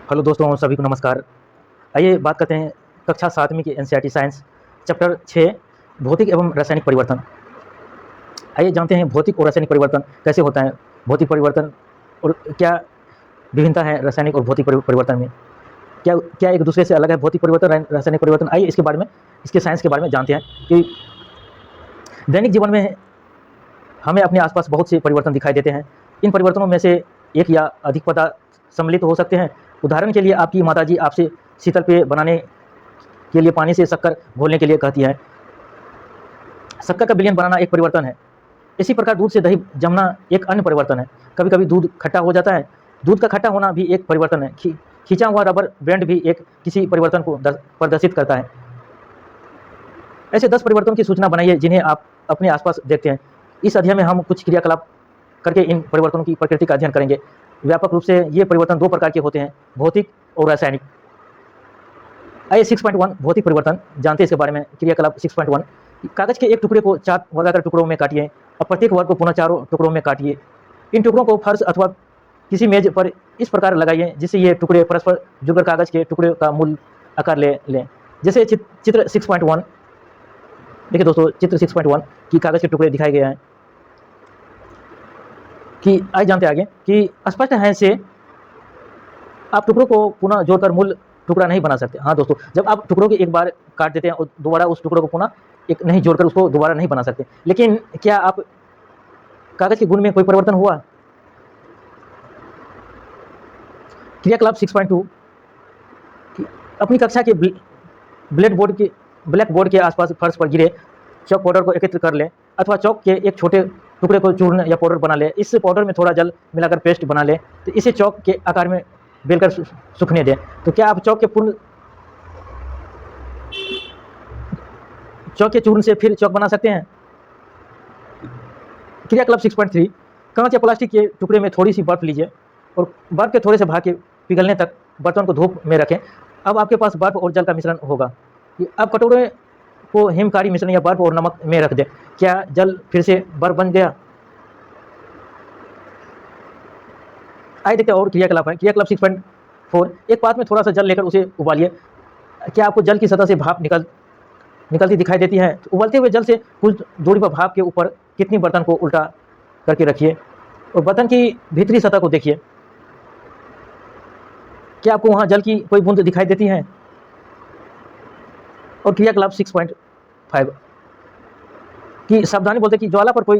Hello दोस्तों, सभी को नमस्कार। आइए बात करते हैं कक्षा 7वीं की एनसीईआरटी साइंस चैप्टर 6 भौतिक एवं रासायनिक परिवर्तन। आइए जानते हैं भौतिक और रासायनिक परिवर्तन कैसे होता है, भौतिक परिवर्तन और क्या विभिन्नता है रासायनिक और भौतिक परिवर्तन में। क्या क्या एक दूसरे से अलग है भौतिक परिवर्तन रासायनिक परिवर्तन। आइए इसके बारे में, इसके साइंस के बारे में जानते हैं कि दैनिक जीवन में हमें अपने आसपास बहुत से परिवर्तन दिखाई देते हैं। इन परिवर्तनों में से एक या अधिक पदार्थ सम्मिलित हो सकते हैं। उदाहरण के लिए आपकी माताजी आपसे शीतल पेय बनाने के लिए पानी से शक्कर घोलने के लिए कहती है। शक्कर का विलयन बनाना एक परिवर्तन है। इसी प्रकार दूध से दही जमना एक अन्य परिवर्तन है। कभी कभी दूध खट्टा हो जाता है। दूध का खट्टा होना भी एक परिवर्तन है। खींचा हुआ रबर बैंड भी एक किसी परिवर्तन को प्रदर्शित करता है। ऐसे 10 परिवर्तनों की सूचना बनाइए जिन्हें आप अपने आसपास देखते हैं। इस अध्याय में हम कुछ क्रियाकलाप करके इन परिवर्तनों की प्रकृति का अध्ययन करेंगे। व्यापक रूप से ये परिवर्तन 2 प्रकार के होते हैं, भौतिक और रासायनिक। आइए 6.1 भौतिक परिवर्तन जानते हैं इसके बारे में। क्रियाकलाप 6.1 कागज के एक टुकड़े को 4 वर्गाकार टुकड़ों में काटिए और प्रत्येक वर्ग को पुनः 4 टुकड़ों में काटिए। इन टुकड़ों को फर्श अथवा किसी मेज पर इस प्रकार लगाइए जिससे ये टुकड़े परस्पर जुड़कर कागज के टुकड़े का मूल आकार ले लें। जैसे चित्र 6.1 देखिए दोस्तों, चित्र 6.1 की कागज के टुकड़े दिखाए गए हैं। कि आइए जानते आगे कि स्पष्ट है से आप टुकड़ों को पुनः जोड़कर मूल टुकड़ा नहीं बना सकते। हाँ दोस्तों, जब आप टुकड़ों को एक बार काट देते हैं और दोबारा उस टुकड़ों को पुनः एक नहीं जोड़कर उसको दोबारा नहीं बना सकते। लेकिन क्या आप कागज के गुण में कोई परिवर्तन हुआ? क्रियाकलाप 6.2 अपनी कक्षा के ब्लैक बोर्ड के आसपास फर्श पर गिरे चॉक पाउडर को एकत्रित कर लें अथवा चॉक के एक छोटे टुकड़े को चूर्ण या पाउडर बना लें। इस पाउडर में थोड़ा जल मिलाकर पेस्ट बना लें तो इसे चॉक के आकार में बेलकर सूखने दें। तो क्या आप चॉक के चूर्ण से फिर चॉक बना सकते हैं? क्रियाकलाप 6.3 कांच या प्लास्टिक के टुकड़े में थोड़ी सी बर्फ लीजिए और बर्फ के थोड़े से भाग के पिघलने तक बर्तन को धूप में रखें। अब आपके पास बर्फ और जल का मिश्रण होगा। अब कटोरे को हिमकारी मिश्रण या बर्फ और नमक में रख दें। क्या जल फिर से बर्फ बन गया? आइए देखते हैं और क्रियाकलाप है। क्रियाकलाप 6.4 एक पात्र में थोड़ा सा जल लेकर उसे उबालिए। क्या आपको जल की सतह से भाप निकलती दिखाई देती है? तो उबलते हुए जल से कुछ दूरी पर भाप के ऊपर कितनी बर्तन को उल्टा करके रखिए और बर्तन की भीतरी सतह को देखिए। क्या आपको वहां जल की कोई बूंद दिखाई देती है? और क्रियाकलाप 6.5 की सावधानी बोलते कि ज्वाला पर कोई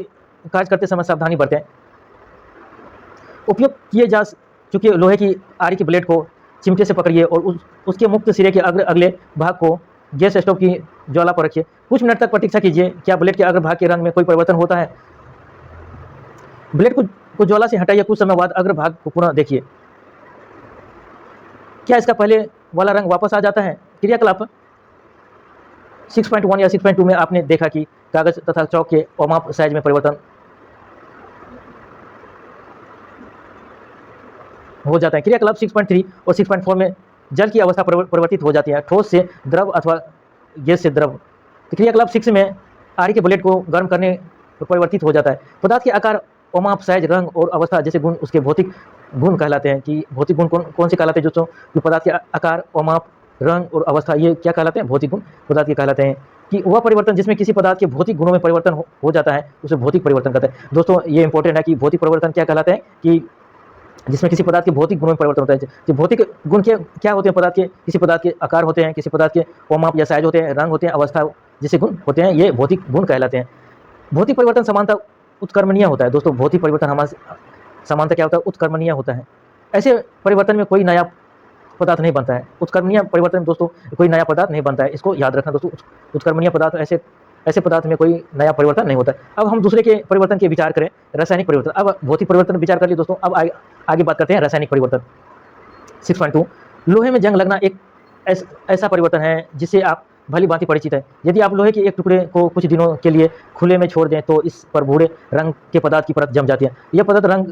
कार्य करते समय सावधानी बरतें। उपयोग किए जा चुके लोहे की आरी की ब्लेड को चिमटे से पकड़िए और उसके मुक्त सिरे के अगले भाग को गैस स्टोव की ज्वाला पर रखिए। कुछ मिनट तक प्रतीक्षा कीजिए। क्या ब्लेड के अग्र भाग के रंग में कोई परिवर्तन होता है? ब्लेड को ज्वाला से हटाइए। कुछ समय बाद अग्र भाग को पुनः देखिए। क्या इसका पहले वाला रंग वापस आ जाता है? क्रियाकलाप 6.1 या 6.2 में आपने देखा कि कागज तथा चौक के अमाप साइज में परिवर्तन हो जाता है। क्रियाकलाप 6.3 और 6.4 में जल की अवस्था परिवर्तित हो जाती है, ठोस से द्रव अथवा गैस से द्रव। तो क्रियाकलाप 6 में आरी के ब्लेड को गर्म करने पर परिवर्तित हो जाता है। पदार्थ के आकार, अमाप, साइज, रंग और अवस्था जैसे गुण उसके भौतिक गुण कहलाते हैं। कि भौतिक गुण कौन से कहलाते हैं? जो पदार्थ के आकार, अमाप, रंग और अवस्था, ये क्या कहलाते हैं? भौतिक गुण पदार्थ के कहलाते हैं। कि वह परिवर्तन जिसमें किसी पदार्थ के भौतिक गुणों में परिवर्तन हो जाता है उसे भौतिक परिवर्तन कहते हैं। दोस्तों ये इंपॉर्टेंट है कि भौतिक परिवर्तन क्या कहलाते हैं? कि जिसमें किसी पदार्थ के भौतिक गुणों में परिवर्तन होता है। जो भौतिक गुण क्या होते हैं? पदार्थ के, किसी पदार्थ के आकार होते हैं, किसी पदार्थ के अमाप या साइज होते हैं, रंग होते हैं, अवस्था जैसे गुण होते हैं, ये भौतिक गुण कहलाते हैं। भौतिक परिवर्तन समानता उत्कर्मणीय होता है। दोस्तों भौतिक परिवर्तन हमारा समानता क्या होता है? उत्कर्मणीय होता है। ऐसे परिवर्तन में कोई नया पदार्थ नहीं बनता है। उत्कर्मणीय परिवर्तन में दोस्तों कोई नया पदार्थ नहीं बनता है, इसको याद रखना दोस्तों। उत्कर्मणीय पदार्थ ऐसे पदार्थ में कोई नया परिवर्तन नहीं होता है। अब हम दूसरे के परिवर्तन के विचार करें, रासायनिक परिवर्तन। अब भौतिक परिवर्तन विचार कर लिए दोस्तों, अब आगे बात करते हैं रासायनिक परिवर्तन। 6.2 लोहे में जंग लगना एक ऐसा परिवर्तन है जिससे आप भली भांति परिचित है। यदि आप लोहे के एक टुकड़े को कुछ दिनों के लिए खुले में छोड़ दें तो इस पर भूरे रंग के पदार्थ की परत जम जाती है। यह पदार्थ रंग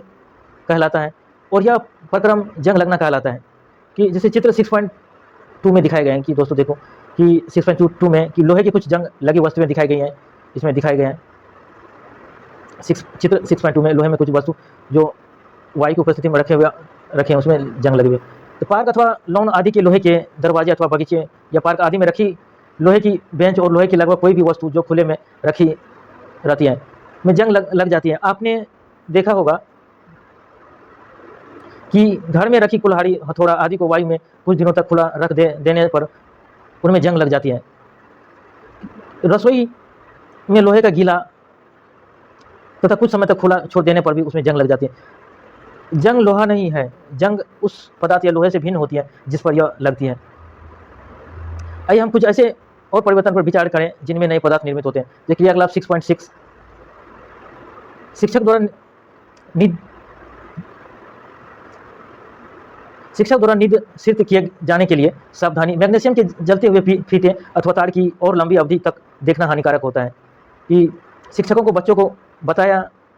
कहलाता है और यह प्रक्रम जंग लगना कहलाता है। कि जैसे चित्र 6.2 में दिखाए गए हैं कि दोस्तों देखो कि 6.2 में कि लोहे की कुछ जंग लगी वस्तुएं दिखाई गई हैं, इसमें दिखाए गए हैं। चित्र 6.2 में लोहे में कुछ वस्तु जो वायु की उपस्थिति में रखे हैं उसमें जंग लगे हुए। तो पार्क अथवा लॉन आदि के लोहे के दरवाजे अथवा बगीचे या पार्क आदि में रखी लोहे की बेंच और लोहे की लगभग कोई भी वस्तु जो खुले में रखी रहती है में जंग लग जाती है। आपने देखा होगा कि घर में रखी कुल्हाड़ी, हथौड़ा आदि को वायु में कुछ दिनों तक खुला रख देने पर उनमें जंग लग जाती है। रसोई में लोहे का गीला तथा कुछ समय तक खुला छोड़ देने पर भी उसमें जंग लग जाती है। जंग लोहा नहीं है, जंग उस पदार्थ या लोहे से भिन्न होती है जिस पर यह लगती है। आइए हम कुछ ऐसे और परिवर्तन पर विचार करें जिनमें नए पदार्थ निर्मित होते हैं। जैसे क्रियाकलाप 6.6 शिक्षक द्वारा निष्सित किए जाने के लिए सावधानी। मैग्नीशियम के जलते हुए फीते अथवा तार की और लंबी अवधि तक देखना हानिकारक होता है कि शिक्षकों को बच्चों को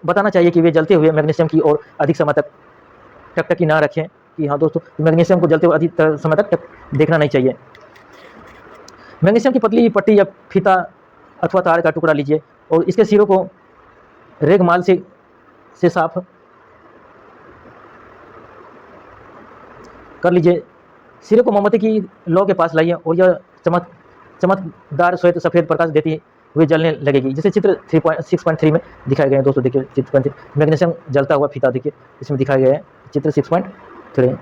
बताना चाहिए कि वे जलते हुए मैग्नीशियम की ओर अधिक समय तक टकटकी ना रखें। कि हाँ दोस्तों, मैग्नीशियम को जलते हुए अधिक समय तक देखना नहीं चाहिए। मैग्नीशियम की पतली पट्टी या फीता अथवा तार का टुकड़ा लीजिए और इसके सिरों को रेगमाल से साफ कर लीजिए। सिरे को मोमबत्ती की लौ के पास लाइए और यह चमकदार श्वेत सफ़ेद प्रकाश देती हुए जलने लगेगी, जैसे चित्र 6.3 में दिखाए गए हैं। दोस्तों देखिए चित्र 6.3 मैग्नीशियम जलता हुआ फीता देखिए इसमें दिखाया गया है, चित्र 6.3।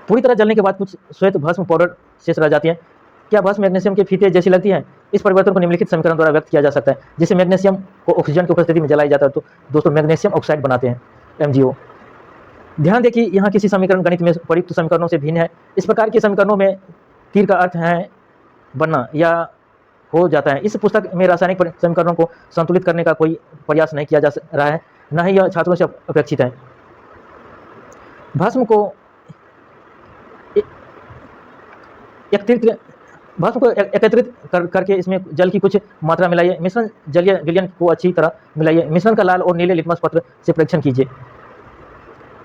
पूरी तरह जलने के बाद कुछ श्वेत भस्म पाउडर शेष रह जाती है। क्या भस्म मैग्नीशियम के फीते जैसी लगती है? इस परिवर्तन को निम्नलिखित समीकरण द्वारा व्यक्त किया जा सकता है। जैसे मैग्नीशियम को ऑक्सीजन की उपस्थिति में जलाया जाता है तो दोस्तों मैग्नीशियम ऑक्साइड बनाते हैं, MgO। ध्यान दें कि यहाँ किसी समीकरण गणित में प्रयुक्त समीकरणों से भिन्न है। इस प्रकार के समीकरणों में तीर का अर्थ है बनना या हो जाता है। इस पुस्तक में रासायनिक समीकरणों को संतुलित करने का कोई प्रयास नहीं किया जा रहा है, न ही यह छात्रों से अपेक्षित है। भस्म को एकत्रित करके इसमें जल की कुछ मात्रा मिलाइए। मिश्रण जलीय विलयन को अच्छी तरह मिलाइए। मिश्रण का लाल और नीले लिटमस पत्र से परीक्षण कीजिए।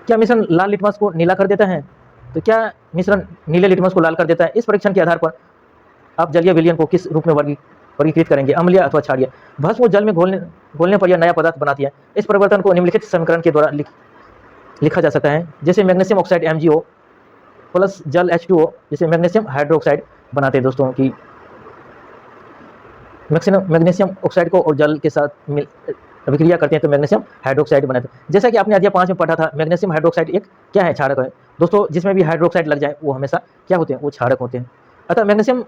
क्या मिश्रण लाल लिटमस को नीला कर देता है? तो क्या मिश्रण नीले लिटमस को लाल कर देता है? इस परीक्षण के आधार पर आप जलीय विलयन को किस रूप में वर्गीकृत करेंगे, अम्लीय अथवा क्षारीय? भस्म को जल में घोलने पर यह नया पदार्थ बनाती है। इस परिवर्तन को निम्नलिखित समीकरण के द्वारा लिखा जा सकता है। जैसे मैग्नीशियम ऑक्साइड MgO प्लस जल H2O, जैसे मैग्नीशियम हाइड्रोक्साइड बनाते हैं दोस्तों कि मैग्नीशियम ऑक्साइड को और जल के साथ अभिक्रिया करते हैं तो मैग्नीशियम हाइड्रोक्साइड बनाते हैं। जैसा कि आपने अध्याय 5 में पढ़ा था, मैग्नीशियम हाइड्रोक्साइड एक क्या है? क्षारक है दोस्तों। जिसमें भी हाइड्रोक्साइड लग जाए वो हमेशा क्या होते हैं? वो क्षारक होते हैं। अतः मैग्नीशियम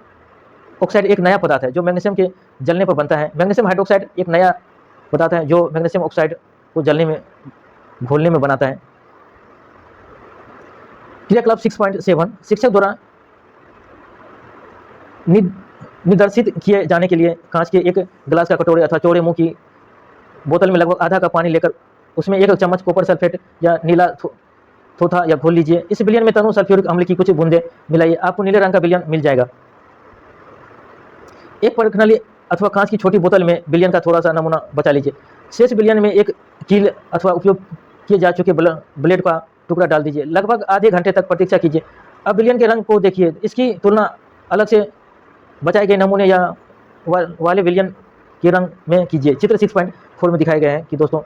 ऑक्साइड एक नया पदार्थ है जो मैग्नीशियम के जलने पर बनता है। मैग्नीशियम हाइड्रोक्साइड एक नया पदार्थ है जो मैग्नीशियम ऑक्साइड को घोलने में बनाता है। क्रियाकलाप 6.7 शिक्षक द्वारा निर्देशित किए जाने के लिए कांच के एक गिलास का कटोरे अथवा चौड़े मुंह की बोतल में लगभग आधा कप पानी लेकर उसमें 1 चम्मच कॉपर सल्फेट या नीला थोथा या घोल लीजिए। इस विलयन में तनु सल्फ्यूरिक अम्ल की कुछ बूंदें मिलाइए, आपको नीले रंग का विलयन मिल जाएगा। एक परखनली अथवा कांच की छोटी बोतल में विलयन का थोड़ा सा नमूना बचा लीजिए। शेष विलयन में एक कील अथवा उपयोग किए जा चुके ब्लेड का टुकड़ा डाल दीजिए। लगभग आधे घंटे तक प्रतीक्षा कीजिए। अब विलयन के रंग को देखिए, इसकी तुलना अलग से बचाए गए नमूने या वाले विलयन के रंग में कीजिए। चित्र 6.4 में दिखाए गए हैं कि दोस्तों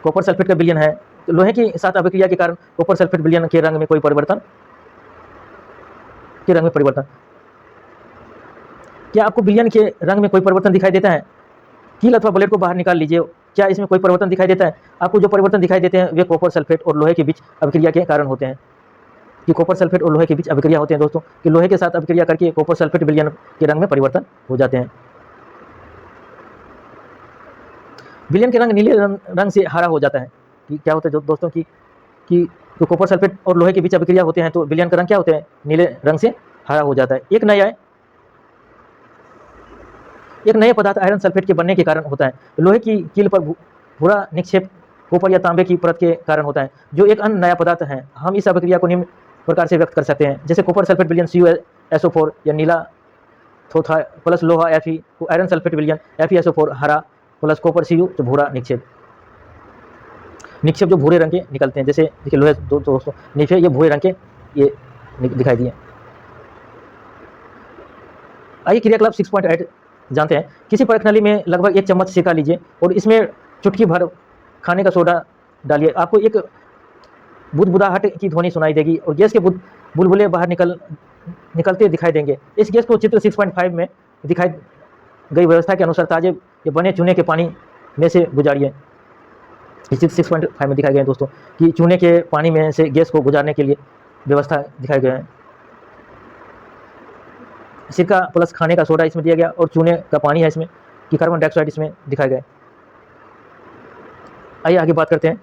कॉपर सल्फेट का विलयन है, तो लोहे के साथ अभिक्रिया के कारण कॉपर सल्फेट विलयन के रंग में परिवर्तन। क्या आपको विलयन के रंग में कोई परिवर्तन दिखाई देता है? कील अथवा ब्लेड को बाहर निकाल लीजिए। क्या इसमें कोई परिवर्तन दिखाई देता है? आपको जो परिवर्तन दिखाई देते हैं वे कॉपर सल्फेट और लोहे के बीच अभिक्रिया के कारण होते हैं। कि कॉपर सल्फेट और लोहे के बीच अभिक्रिया होते हैं दोस्तों कि लोहे के साथ अभिक्रिया करके कॉपर सल्फेट विलयन के रंग में परिवर्तन हो जाते हैं। विलयन के रंग नीले रंग से हरा हो जाता है। कि क्या होता है दोस्तों कि तो कॉपर सल्फेट और लोहे के बीच अभिक्रिया होते हैं तो विलयन का रंग क्या होते हैं? नीले रंग से हरा हो जाता है। एक नए पदार्थ आयरन सल्फेट के बनने के कारण होता है। लोहे की कील पर भूरा निक्षेप कॉपर या तांबे की परत के कारण होता है, जो एक अन्य नया पदार्थ है। हम इस अभिक्रिया को निम्न प्रकार से व्यक्त कर सकते हैं। जैसे कॉपर सल्फेट विलयन CuSO4 या नीला थोथा प्लस लोहा Fe को आयरन सल्फेट विलयन FeSO4 हरा प्लस कॉपर Cu जो भूरा निक्षेप जो भूरे रंग के निकलते हैं। जैसे देखिए लोहे दोस्तों नीचे ये भूरे रंग के ये दिखाई दिए। आइए क्रियाकलाप 6.8 जानते हैं। किसी परखनली में लगभग 1 चम्मच सिरका लीजिए और इसमें चुटकी भर खाने का सोडा डालिए, आपको एक बुदबुदाहट की ध्वनि सुनाई देगी और गैस के बुलबुले बाहर निकलते दिखाई देंगे। इस गैस को चित्र 6.5 में दिखाई गई व्यवस्था के अनुसार ताजे ये बने चूने के पानी में से गुजारिए। इस चित्र 6.5 में दिखाए गए हैं दोस्तों कि चूने के पानी में से गैस को गुजारने के लिए व्यवस्था दिखाए गए हैं। सिरका प्लस खाने का सोडा इसमें दिया गया और चूने का पानी है इसमें कि कार्बन डाइऑक्साइड इसमें दिखाए गए। आइए आगे बात करते हैं।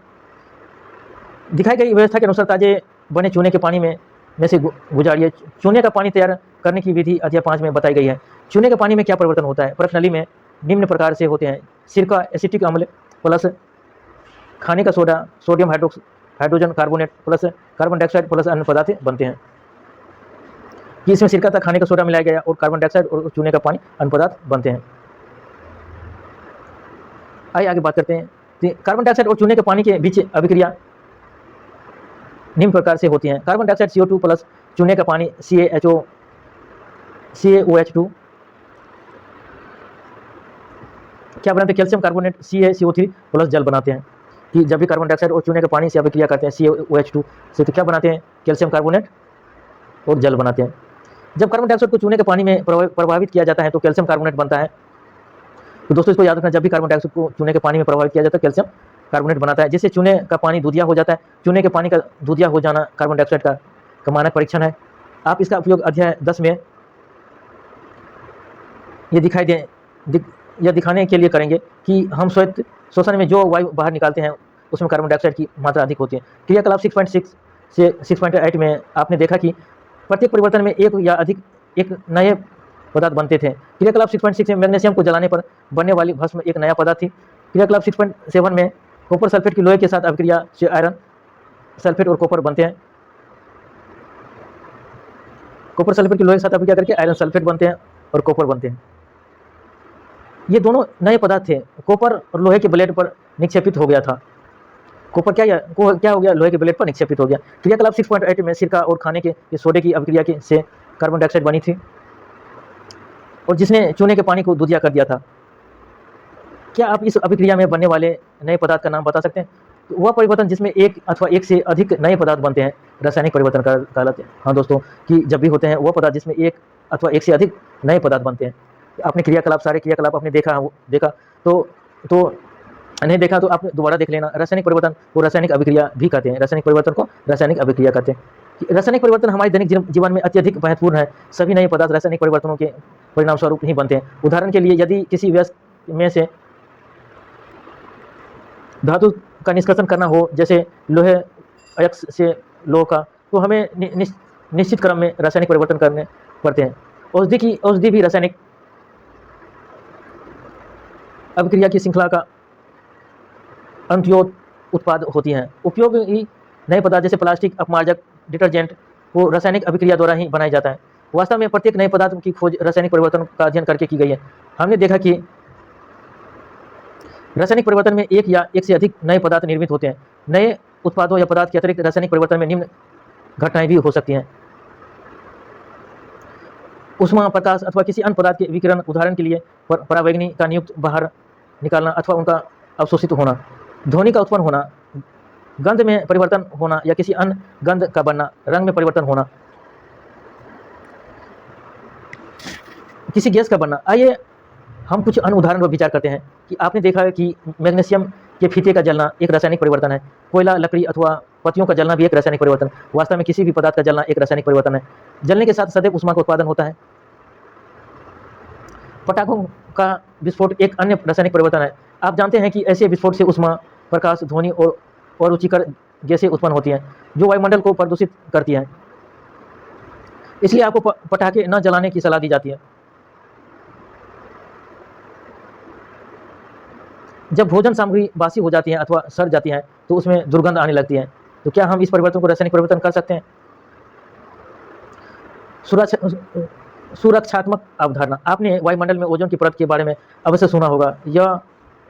दिखाई गई व्यवस्था के अनुसार ताजे बने चूने के पानी में से गुजारिए। चूने का पानी तैयार करने की विधि अध्याय 5 में बताई गई है। चूने के पानी में क्या परिवर्तन होता है? प्रश्नली में निम्न प्रकार से होते हैं। सिरका एसिटिक अम्ल प्लस खाने का soda sodium hydrogen carbonate plus carbon dioxide plus अन्य पदार्थ बनते हैं। कि इसमें सिरका था, खाने का सोडा मिलाया गया और कार्बन डाइऑक्साइड और चूने का पानी अन्य पदार्थ बनते हैं। आइए आगे बात करते हैं। कार्बन डाइऑक्साइड और चूने के पानी के बीच अभिक्रिया निम्न प्रकार से होती हैं। कार्बन डाइऑक्साइड CO2 प्लस चूने का पानी CaOH2 क्या बनाते हैं? कैल्शियम कार्बोनेट CaCO3 प्लस जल बनाते हैं। कि जब भी कार्बन डाइऑक्साइड और चूने के पानी से अभिक्रिया करते हैं CaOH2 से, तो क्या बनाते हैं? कैल्शियम कार्बोनेट और जल बनाते हैं। जब कार्बन डाइऑक्साइड को चूने के पानी में प्रभावित किया जाता है तो कैल्शियम कार्बोनेट बनता है। तो दोस्तों इसको याद रखना, जब भी कार्बन डाइऑक्साइड को चूने के पानी में प्रभावित किया जाता है कैल्शियम कार्बोनेट बनाता है, जिससे चूने का पानी दूधिया हो जाता है। चूने के पानी का दूधिया हो जाना कार्बन डाइऑक्साइड का मानक परीक्षण है। आप इसका उपयोग अध्याय 10 में यह दिखाने के लिए करेंगे कि हम स्वयं श्वसन में जो वायु बाहर निकालते हैं उसमें कार्बन डाइऑक्साइड की मात्रा अधिक होती है। क्रियाकलाप 6.6 से 6.8 में आपने देखा कि प्रत्येक परिवर्तन में एक या अधिक एक नए पदार्थ बनते थे। क्रियाकलाप 6.6 में मैग्नीशियम को जलाने पर बनने वाली भस्म एक नया पदार्थ थी। क्रियाकलाप 6.7 में कॉपर सल्फेट की लोहे के साथ अभिक्रिया से आयरन सल्फेट और कॉपर बनते हैं। कॉपर सल्फेट की लोहे के साथ अभिक्रिया करके आयरन सल्फेट बनते हैं और कॉपर बनते हैं। ये दोनों नए पदार्थ थे। कॉपर और लोहे के ब्लेड पर निक्षेपित हो गया था। कॉपर क्या हो गया? लोहे के ब्लेड पर निक्षेपित हो गया। क्रियाकलाप 6.8 में सिरका और खाने के सोडे की अभिक्रिया से कार्बन डाइऑक्साइड बनी थी और जिसने चूने के पानी को दूधिया कर दिया था। क्या आप इस अभिक्रिया में बनने वाले नए पदार्थ का नाम बता सकते हैं? तो वह परिवर्तन जिसमें एक अथवा एक से अधिक नए पदार्थ बनते हैं रासायनिक परिवर्तन कहलाते हैं। हाँ दोस्तों, कि जब भी होते हैं वह पदार्थ जिसमें एक अथवा एक से अधिक नए पदार्थ बनते हैं। आपने सारे क्रियाकलाप आपने देखा तो नहीं देखा तो आप दोबारा देख लेना। रासायनिक परिवर्तन को रासायनिक अभिक्रिया भी कहते हैं। रासायनिक परिवर्तन को रासायनिक अभिक्रिया कहते हैं। रासायनिक परिवर्तन हमारे दैनिक जीवन में अत्यधिक महत्वपूर्ण है। सभी नए पदार्थ रासायनिक परिवर्तनों के परिणाम स्वरूप ही बनते हैं। उदाहरण के लिए यदि किसी व्यवस्था में से धातु का निष्कर्षण करना हो, जैसे लोहे अयस्क से लोह का, तो हमें निश्चित क्रम में रासायनिक परिवर्तन करने पड़ते हैं। औषधि भी रासायनिक अभिक्रिया की श्रृंखला का अंत्योद उत्पाद होती हैं। उपयोगी नए पदार्थ जैसे प्लास्टिक, अपमार्जक, डिटर्जेंट को रासायनिक अभिक्रिया द्वारा ही बनाया जाता है। वास्तव में प्रत्येक नए पदार्थ की खोज रासायनिक परिवर्तन का अध्ययन करके की गई है। हमने देखा कि रासायनिक परिवर्तन में एक या एक से अधिक नए पदार्थ निर्मित होते हैं। नए उत्पादों या पदार्थ के अतिरिक्त रासायनिक परिवर्तन में निम्न घटनाएं भी हो सकती हैं। ऊष्मा, प्रकाश अथवा किसी अन्य पदार्थ के विकिरण, उदाहरण के लिए परावैंगनी का नियुक्त बाहर निकालना अथवा उनका अवशोषित होना, ध्वनि का उत्पन्न होना, गंध में परिवर्तन होना या किसी अन्य गंध का बनना, रंग में परिवर्तन होना, किसी गैस का बनना। आइए हम कुछ अन्य उदाहरण पर विचार करते हैं कि आपने देखा है कि मैग्नीशियम के फीते का जलना एक रासायनिक परिवर्तन है। कोयला, लकड़ी अथवा पत्तियों का जलना भी एक रासायनिक परिवर्तन। वास्तव में किसी भी पदार्थ का जलना एक रासायनिक परिवर्तन है। जलने के साथ सदैव ऊष्मा का उत्पादन होता है। पटाखों का विस्फोट एक अन्य रासायनिक परिवर्तन है। आप जानते हैं कि ऐसे विस्फोट से ऊष्मा, प्रकाश, ध्वनि और रुचिकर गैसें उत्पन्न होती हैं जो वायुमंडल को प्रदूषित करती हैं। इसलिए आपको पटाखे न जलाने की सलाह दी जाती है। जब भोजन सामग्री बासी हो जाती है अथवा सड़ जाती है तो उसमें दुर्गंध आने लगती है। तो क्या हम इस परिवर्तन को रासायनिक परिवर्तन कर सकते हैं? सुरक्षात्मक अवधारणा। आपने वायुमंडल में ओजोन की परत के बारे में अवश्य सुना होगा। यह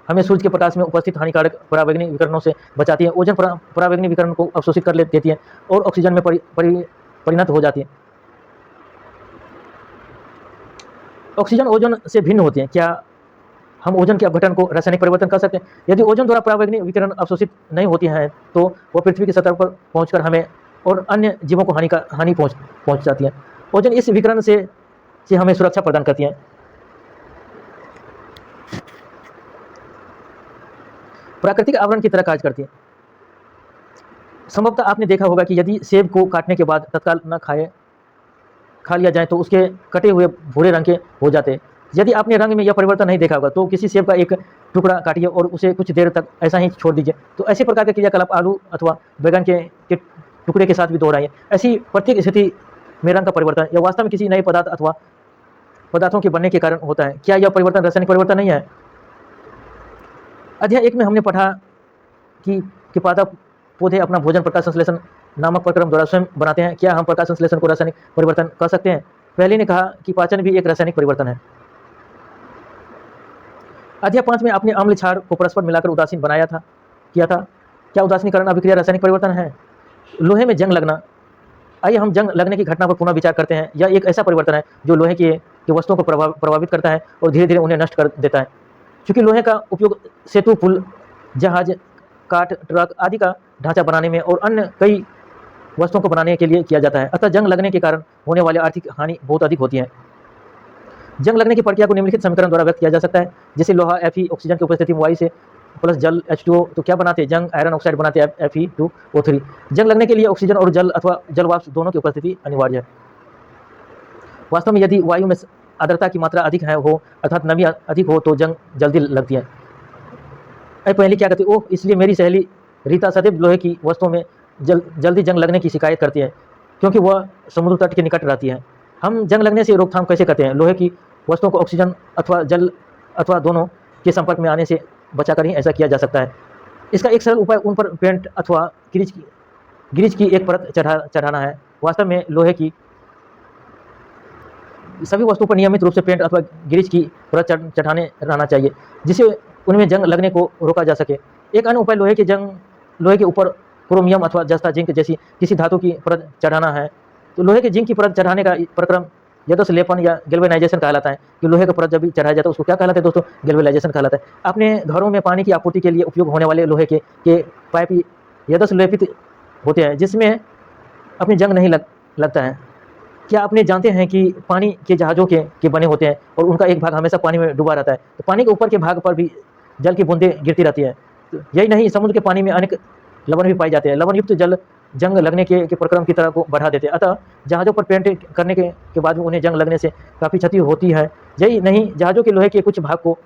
हमें सूर्य के प्रकाश में उपस्थित हानिकारक परावैंगनी विकिरणों से बचाती है। ओजोन परावैंगनी विकिरण को अवशोषित कर देती है और ऑक्सीजन में परिणत हो जाती है। ऑक्सीजन ओजोन से भिन्न होती है। क्या हम ओजोन के अपघटन को रासायनिक परिवर्तन कर सकते हैं। यदि ओजोन द्वारा पराबैंगनी विकिरण अवशोषित नहीं होती है तो वह पृथ्वी की सतह पर पहुंचकर हमें और अन्य जीवों को हानि पहुंच जाती है। ओजोन इस विकिरण से हमें सुरक्षा प्रदान करती है। प्राकृतिक आवरण की तरह कार्य करती है। संभवतः आपने देखा होगा कि यदि सेब को काटने के बाद तत्काल न खा लिया जाए तो उसके कटे हुए भूरे रंग के हो जाते हैं। यदि आपने रंग में यह परिवर्तन नहीं देखा होगा तो किसी सेब का एक टुकड़ा काटिए और उसे कुछ देर तक ऐसा ही छोड़ दीजिए, तो ऐसे प्रकार के क्रियाकलाप आलू अथवा बैगन के टुकड़े के साथ भी दोहराइए। ऐसी प्रत्येक स्थिति में रंग का परिवर्तन यह वास्तव में किसी नए पदार्थ अथवा पदार्थों के बनने के कारण होता है। क्या यह परिवर्तन रासायनिक परिवर्तन नहीं है? अध्याय 1 में हमने पढ़ा कि पादप पौधे अपना भोजन प्रकाश संश्लेषण नामक प्रक्रम द्वारा स्वयं बनाते हैं। क्या हम प्रकाश संश्लेषण को रासायनिक परिवर्तन कर सकते हैं? पहले ने कहा कि पाचन भी एक रासायनिक परिवर्तन है। अध्याय 5 में आपने अम्ल क्षार को परस्पर मिलाकर उदासीन किया था। क्या उदासीनीकरण अभिक्रिया रासायनिक परिवर्तन है? लोहे में जंग लगना। आइए हम जंग लगने की घटना पर पुनः विचार करते हैं। यह एक ऐसा परिवर्तन है जो लोहे की वस्तुओं को प्रभावित करता है और धीरे धीरे उन्हें नष्ट कर देता है। क्योंकि लोहे का उपयोग सेतु, पुल, जहाज, काठ, ट्रक आदि का ढांचा बनाने में और अन्य कई वस्तुओं को बनाने के लिए किया जाता है, अतः जंग लगने के कारण होने वाली आर्थिक हानि बहुत अधिक होती है। जंग लगने की प्रक्रिया को निम्नलिखित समीकरण द्वारा व्यक्त किया जा सकता है। जैसे लोहा Fe ऑक्सीजन की उपस्थिति में वायु से प्लस जल H2O, तो क्या बनाते हैं? जंग आयरन ऑक्साइड बनाते हैं Fe2O3। जंग लगने के लिए ऑक्सीजन और जल अथवा जल वाष्प दोनों की उपस्थिति अनिवार्य है। वास्तव में यदि वायु में आर्द्रता की मात्रा अधिक हो अर्थात नमी अधिक हो तो जंग जल्दी लगती है। पहले क्या कहती है? ओह, इसलिए मेरी सहेली रीता सदैव लोहे की वस्तुओं में जल्दी जंग लगने की शिकायत करती है क्योंकि वह समुद्र तट के निकट रहती है। हम जंग लगने से रोकथाम कैसे करते हैं? लोहे की वस्तुओं को ऑक्सीजन अथवा जल अथवा दोनों के संपर्क में आने से बचाकर ही ऐसा किया जा सकता है। इसका एक सरल उपाय उन पर पेंट अथवा गिरिज की एक परत चढ़ाना है। वास्तव में लोहे की सभी वस्तुओं पर नियमित रूप से पेंट अथवा गिरिज की परत चढ़ाने रहना चाहिए जिससे उनमें जंग लगने को रोका जा सके। एक अन्य उपाय लोहे के ऊपर क्रोमियम अथवा जस्ता जिंक जैसी किसी धातु की परत चढ़ाना है। तो लोहे के जिंक की परत चढ़ाने का प्रक्रम यदि लेपन या गैल्वेनाइजेशन कहलाता है। कि लोहे का परत जब भी चढ़ाया जाता है उसको क्या कहलाता है दोस्तों? गैल्वेनाइजेशन कहलाता है। अपने घरों में पानी की आपूर्ति के लिए उपयोग होने वाले लोहे के पाइप यदि लेपित होते हैं जिसमें अपनी जंग नहीं लगता है। क्या आपने जानते हैं कि पानी के जहाज़ों के बने होते हैं और उनका एक भाग हमेशा पानी में डूबा रहता है, तो पानी के ऊपर के भाग पर भी जल की बूंदें गिरती रहती है। तो यही नहीं, समुद्र के पानी में अनेक लवण भी पाए जाते हैं। लवण युक्त जल जंग लगने के प्रक्रम की तरह को बढ़ा देते हैं। अतः जहाज़ों पर पेंट करने के बाद भी उन्हें जंग लगने से काफ़ी क्षति होती है। यही नहीं, जहाज़ों के लोहे के कुछ भाग को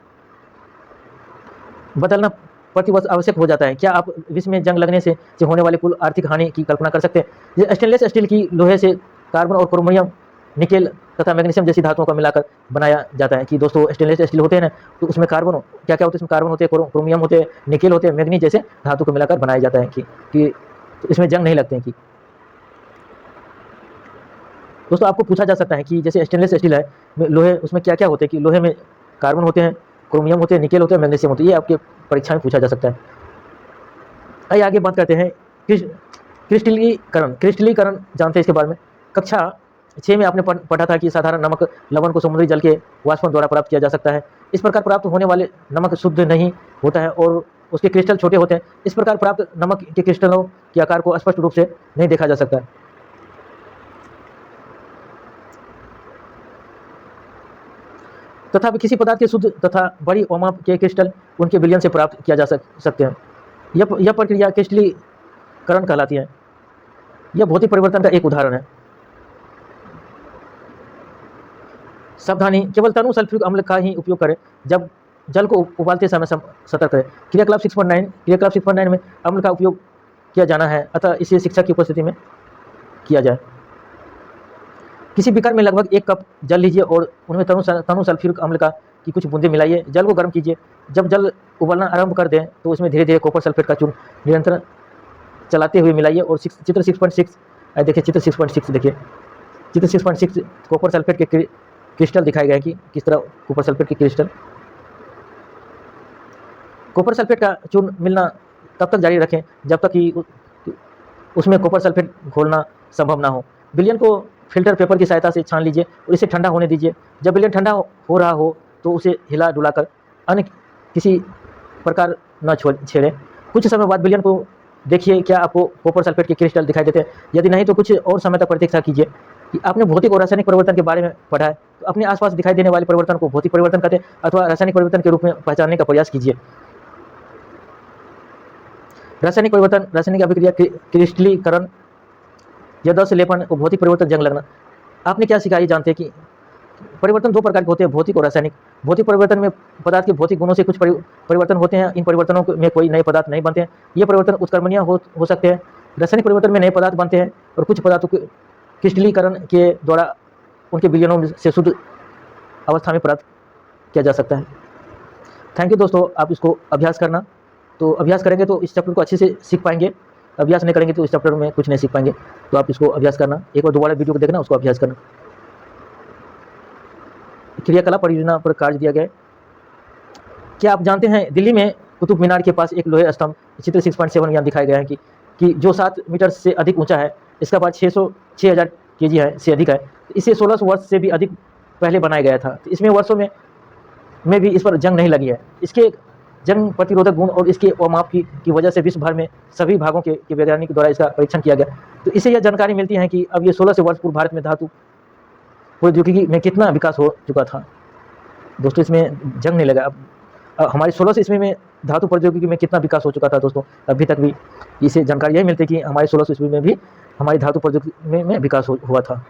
बदलना प्रतिवर्ष आवश्यक हो जाता है। क्या आप विश्व में जंग लगने से होने वाली कुल आर्थिक हानि की कल्पना कर सकते हैं? स्टेनलेस स्टील की लोहे से कार्बन और क्रोमियम, निकेल तथा मैग्नीशियम जैसी धातुओं का मिलाकर बनाया जाता है। कि दोस्तों स्टेनलेस स्टील होते हैं ना, तो उसमें कार्बन क्या क्या होते हैं? इसमें कार्बन होते हैं, क्रोमियम होते हैं, निकेल होते हैं, मैग्नीज जैसे धातु को मिलाकर बनाया जाता है कि तो इसमें जंग नहीं लगते हैं। कि दोस्तों आपको पूछा जा सकता है कि जैसे स्टेनलेस स्टील है लोहे, उसमें क्या क्या होते हैं? कि लोहे में कार्बन होते हैं, क्रोमियम होते हैं, निकेल होते हैं, मैग्नीशियम होते हैं। ये आपके परीक्षा में पूछा जा सकता है। आइए आगे बात करते हैं क्रिस्टलीकरण जानते हैं इसके बारे में? कक्षा 6 में आपने पढ़ा था कि साधारण नमक लवण को समुद्री जल के वाष्पों द्वारा प्राप्त किया जा सकता है। इस प्रकार प्राप्त होने वाले नमक शुद्ध नहीं होता है और उसके क्रिस्टल छोटे होते हैं। इस प्रकार प्राप्त नमक के क्रिस्टलों के आकार को स्पष्ट रूप से नहीं देखा जा सकता है। तथापि किसी पदार्थ के शुद्ध तथा बड़ी अमाप के क्रिस्टल उनके विलयन से प्राप्त किया जा सकते हैं। यह प्रक्रिया क्रिस्टलीकरण कहलाती है। यह भौतिक परिवर्तन का एक उदाहरण है। सावधानी, केवल तनु सल्फ्यूरिक अम्ल का ही उपयोग करें जब जल को उबालते समय सतर्क करें। क्रियाकलाप 6.9 में अम्ल का उपयोग किया जाना है, अतः इसे शिक्षक की उपस्थिति में किया जाए। किसी बीकर में लगभग 1 कप जल लीजिए और उनमें तनु सल्फ्यूरिक अम्ल की कुछ बूंदें मिलाइए। जल को गर्म कीजिए। जब जल उबलना आरंभ कर दें तो उसमें धीरे धीरे कॉपर सल्फेट का चूर्ण निरंतर चलाते हुए मिलाइए। और चित्र 6.6 देखिए, चित्र 6.6 देखिए। चित्र 6.6 कॉपर सल्फेट के क्रिस्टल दिखाए गए कि किस तरह कॉपर सल्फेट के क्रिस्टल। कॉपर सल्फेट का चूर्ण मिलना तब तक जारी रखें जब तक कि उसमें कॉपर सल्फेट घोलना संभव ना हो। विलयन को फिल्टर पेपर की सहायता से छान लीजिए और इसे ठंडा होने दीजिए। जब विलयन ठंडा हो रहा हो तो उसे हिला डुलाकर अन्य किसी प्रकार न छेड़ें। कुछ समय बाद विलयन को देखिए, क्या आपको कॉपर सल्फेट के क्रिस्टल दिखाई देते हैं? यदि नहीं तो कुछ और समय तक प्रतीक्षा कीजिए। कि आपने भौतिक और रासायनिक परिवर्तन के बारे में पढ़ा है, तो अपने आसपास दिखाई देने वाले परिवर्तन को भौतिक परिवर्तन कहते हैं अथवा रासायनिक परिवर्तन के रूप में पहचानने का प्रयास कीजिए। रासायनिक परिवर्तन, रासायनिक अभिक्रिया, क्रिस्टलीकरण या द्रव से लेपन और भौतिक परिवर्तन, जंग लगना। आपने क्या सीखा? ये जानते हैं कि परिवर्तन दो प्रकार के होते हैं, भौतिक और रासायनिक। भौतिक परिवर्तन में पदार्थ के भौतिक गुणों से कुछ परिवर्तन होते हैं। इन परिवर्तनों में कोई नए पदार्थ नहीं बनते हैं। ये परिवर्तन उत्क्रमणीय हो सकते हैं। रासायनिक परिवर्तन में नए पदार्थ बनते हैं और कुछ पदार्थों के क्रिस्टलीकरण के द्वारा उनके विलयनों से शुद्ध अवस्था में प्राप्त किया जा सकता है। थैंक यू दोस्तों, आप इसको अभ्यास करना। तो अभ्यास करेंगे तो इस चैप्टर को अच्छे से सीख पाएंगे। अभ्यास नहीं करेंगे तो इस चैप्टर में कुछ नहीं सीख पाएंगे। तो आप इसको अभ्यास करना, एक बार दोबारा वीडियो को देखना, उसको अभ्यास करना। क्रियाकलाप परियोजना पर कार्य दिया गया है। क्या आप जानते हैं दिल्ली में कुतुब मीनार के पास एक लोहे स्तंभ चित्र 6.7 यहाँ दिखाया गया है कि जो 7 मीटर से अधिक ऊंचा है, इसका भार 6000 kg है से अधिक है। इसे 1600 वर्ष से भी अधिक पहले बनाया गया था। तो इसमें वर्षों में भी इस पर जंग नहीं लगी है। इसके जंग प्रतिरोधक गुण और इसके अमाप की वजह से विश्व भर में सभी भागों के वैज्ञानिक द्वारा इसका परीक्षण किया गया। तो इससे यह जानकारी मिलती है कि अब ये 1600 वर्ष पूर्व भारत में धातु प्रौद्योगिकी में कितना विकास हो चुका था। दोस्तों, इसमें जंग नहीं लगा। अब हमारी 1600 ईस्वी में धातु प्रौद्योगिकी में कितना विकास हो चुका था दोस्तों, अभी तक भी इससे जानकारी यही मिलती है कि हमारी 1600 ईस्वी में भी हमारी धातु प्रौद्योगिकी में विकास हुआ था।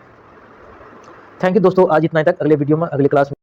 थैंक यू दोस्तों, आज इतना ही तक। अगले वीडियो में, अगले क्लास में